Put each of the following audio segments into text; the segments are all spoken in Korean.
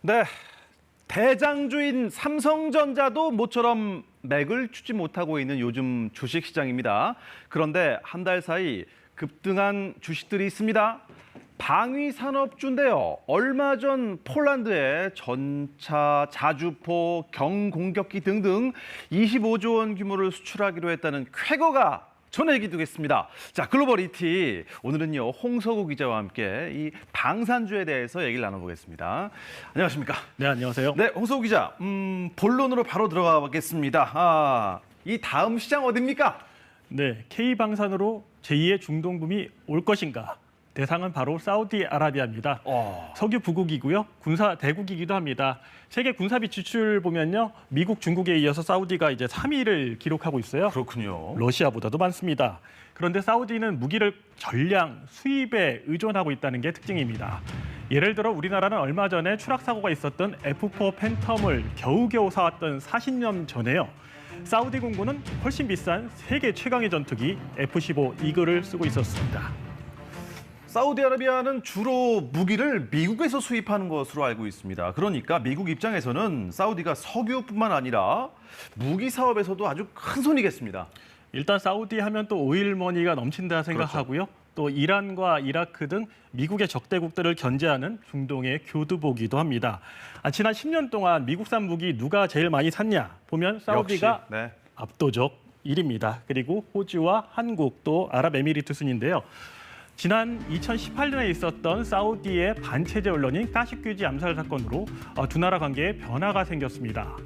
네, 대장주인 삼성전자도 모처럼 맥을 추지 못하고 있는 요즘 주식시장입니다. 그런데 한 달 사이 급등한 주식들이 있습니다. 방위산업주인데요. 얼마 전 폴란드에 전차, 자주포, 경공격기 등등 25조 원 규모를 수출하기로 했다는 쾌거가 전해지기도 했습니다. 자, 글로벌 ET 오늘은요 홍석우 기자와 함께 이 방산주에 대해서 얘기를 나눠보겠습니다. 안녕하십니까? 네, 안녕하세요. 네, 홍석우 기자. 본론으로 바로 들어가 보겠습니다. 이 다음 시장 어디입니까? 네, K방산으로 제2의 중동붐이 올 것인가? 대상은 바로 사우디아라비아입니다. 석유 부국이고요. 군사 대국이기도 합니다. 세계 군사비 지출 보면요. 미국, 중국에 이어서 사우디가 이제 3위를 기록하고 있어요. 그렇군요. 러시아보다도 많습니다. 그런데 사우디는 무기를 전량 수입에 의존하고 있다는 게 특징입니다. 예를 들어 우리나라는 얼마 전에 추락 사고가 있었던 F4 팬텀을 겨우겨우 사왔던 40년 전에요. 사우디 공군은 훨씬 비싼 세계 최강의 전투기 F-15 이글을 쓰고 있었습니다. 사우디아라비아는 주로 무기를 미국에서 수입하는 것으로 알고 있습니다. 그러니까 미국 입장에서는 사우디가 석유뿐만 아니라 무기 사업에서도 아주 큰 손이겠습니다. 일단 사우디 하면 또 오일머니가 넘친다 생각하고요. 그렇죠. 또 이란과 이라크 등 미국의 적대국들을 견제하는 중동의 교두보기도 합니다. 지난 10년 동안 미국산 무기 누가 제일 많이 샀냐 보면 사우디가 역시, 네. 압도적 1위입니다. 그리고 호주와 한국 또 아랍에미리트 순인데요. 지난 2018년에 있었던 사우디의 반체제 언론인 카시퀴지 암살 사건으로 두 나라 관계에 변화가 생겼습니다.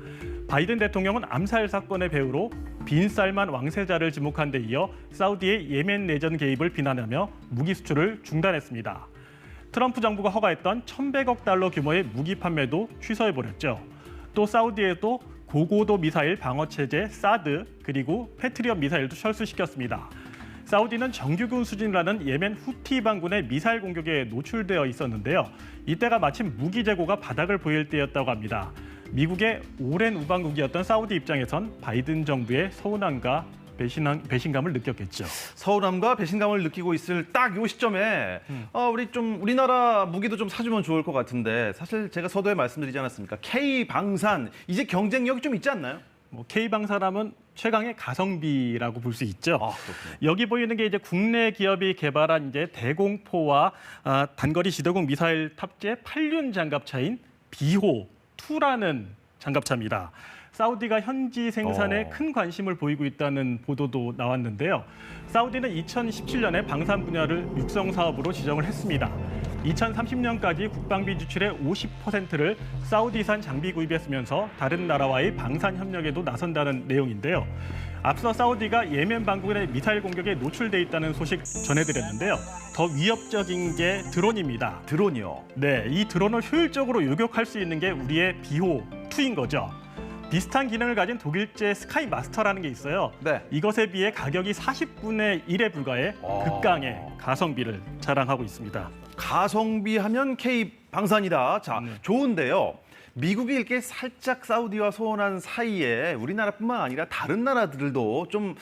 바이든 대통령은 암살 사건의 배후로 빈살만 왕세자를 지목한 데 이어 사우디의 예멘 내전 개입을 비난하며 무기 수출을 중단했습니다. 트럼프 정부가 허가했던 1,100억 달러 규모의 무기 판매도 취소해버렸죠. 또 사우디에도 고고도 미사일 방어체제 사드 그리고 패트리엇 미사일도 철수시켰습니다. 사우디는 정규군 수준이라는 예멘 후티 반군의 미사일 공격에 노출되어 있었는데요. 이때가 마침 무기 재고가 바닥을 보일 때였다고 합니다. 미국의 오랜 우방국이었던 사우디 입장에선 바이든 정부의 서운함과 배신감을 느꼈겠죠. 서운함과 배신감을 느끼고 있을 딱 이 시점에 우리나라 무기도 좀 사주면 좋을 것 같은데 사실 제가 서두에 말씀드리지 않았습니까? K방산 이제 경쟁력이 좀 있지 않나요? K방산하면 최강의 가성비라고 볼 수 있죠. 그렇군요. 여기 보이는 게 이제 국내 기업이 개발한 이제 대공포와 단거리 지도공 미사일 탑재 8륜 장갑차인 비호2라는 장갑차입니다. 사우디가 현지 생산에 큰 관심을 보이고 있다는 보도도 나왔는데요. 사우디는 2017년에 방산 분야를 육성 사업으로 지정을 했습니다. 2030년까지 국방비 지출의 50%를 사우디산 장비 구입에 쓰면서 다른 나라와의 방산 협력에도 나선다는 내용인데요. 앞서 사우디가 예멘 반군의 미사일 공격에 노출돼 있다는 소식 전해드렸는데요. 더 위협적인 게 드론입니다. 드론이요? 네, 이 드론을 효율적으로 요격할 수 있는 게 우리의 비호2인 거죠. 비슷한 기능을 가진 독일제 스카이 마스터라는 게 있어요. 네. 이것에 비해 가격이 40분의 1에 불과해 극강의 가성비를 자랑하고 있습니다. 가성비 하면 K방산이다. 자, 좋은데요. 미국이 이렇게 살짝 사우디와 소원한 사이에 우리나라뿐만 아니라 다른 나라들도 좀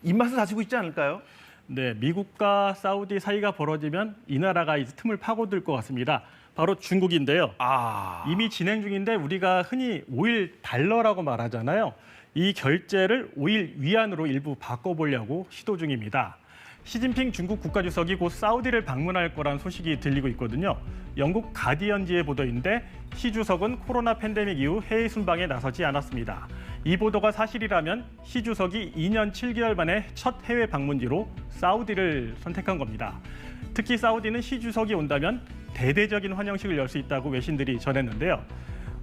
입맛을 다지고 있지 않을까요? 네, 미국과 사우디 사이가 벌어지면 이 나라가 이제 틈을 파고들 것 같습니다. 바로 중국인데요. 이미 진행 중인데 우리가 흔히 오일 달러라고 말하잖아요. 이 결제를 오일 위안으로 일부 바꿔보려고 시도 중입니다. 시진핑 중국 국가주석이 곧 사우디를 방문할 거란 소식이 들리고 있거든요. 영국 가디언지의 보도인데 시 주석은 코로나 팬데믹 이후 해외 순방에 나서지 않았습니다. 이 보도가 사실이라면 시 주석이 2년 7개월 만에 첫 해외 방문지로 사우디를 선택한 겁니다. 특히 사우디는 시 주석이 온다면 대대적인 환영식을 열 수 있다고 외신들이 전했는데요.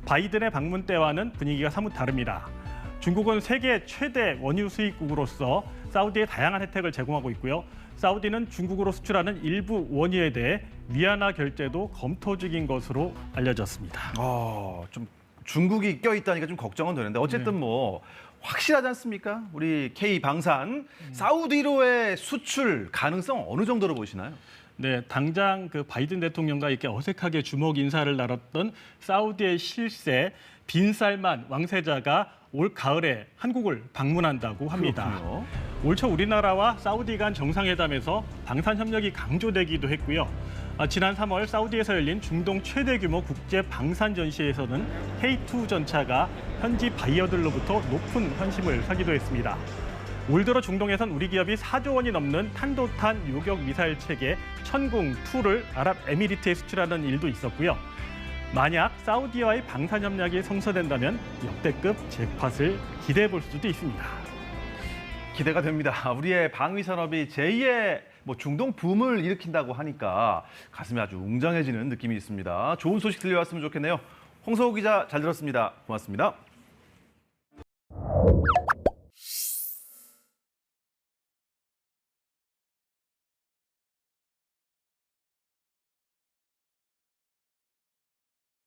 바이든의 방문 때와는 분위기가 사뭇 다릅니다. 중국은 세계 최대 원유 수입국으로서 사우디에 다양한 혜택을 제공하고 있고요. 사우디는 중국으로 수출하는 일부 원유에 대해 위안화 결제도 검토 중인 것으로 알려졌습니다. 좀 중국이 껴있다니까 좀 걱정은 되는데 어쨌든 뭐 확실하지 않습니까? 우리 K방산 사우디로의 수출 가능성 어느 정도로 보시나요? 네, 당장 그 바이든 대통령과 이렇게 어색하게 주먹 인사를 나눴던 사우디의 실세 빈살만 왕세자가 올 가을에 한국을 방문한다고 합니다. 그렇군요. 올 초 우리나라와 사우디 간 정상회담에서 방산 협력이 강조되기도 했고요. 지난 3월 사우디에서 열린 중동 최대 규모 국제 방산 전시에서는 K2 전차가 현지 바이어들로부터 높은 환심을 사기도 했습니다. 올 들어 중동에선 우리 기업이 4조 원이 넘는 탄도탄 요격 미사일 체계 천궁2를 아랍에미리트에 수출하는 일도 있었고요. 만약 사우디와의 방산 협력이 성사된다면 역대급 잭팟을 기대해 볼 수도 있습니다. 기대가 됩니다. 우리의 방위 산업이 제2의 중동 붐을 일으킨다고 하니까 가슴이 아주 웅장해지는 느낌이 있습니다. 좋은 소식 들려왔으면 좋겠네요. 홍서우 기자 잘 들었습니다. 고맙습니다.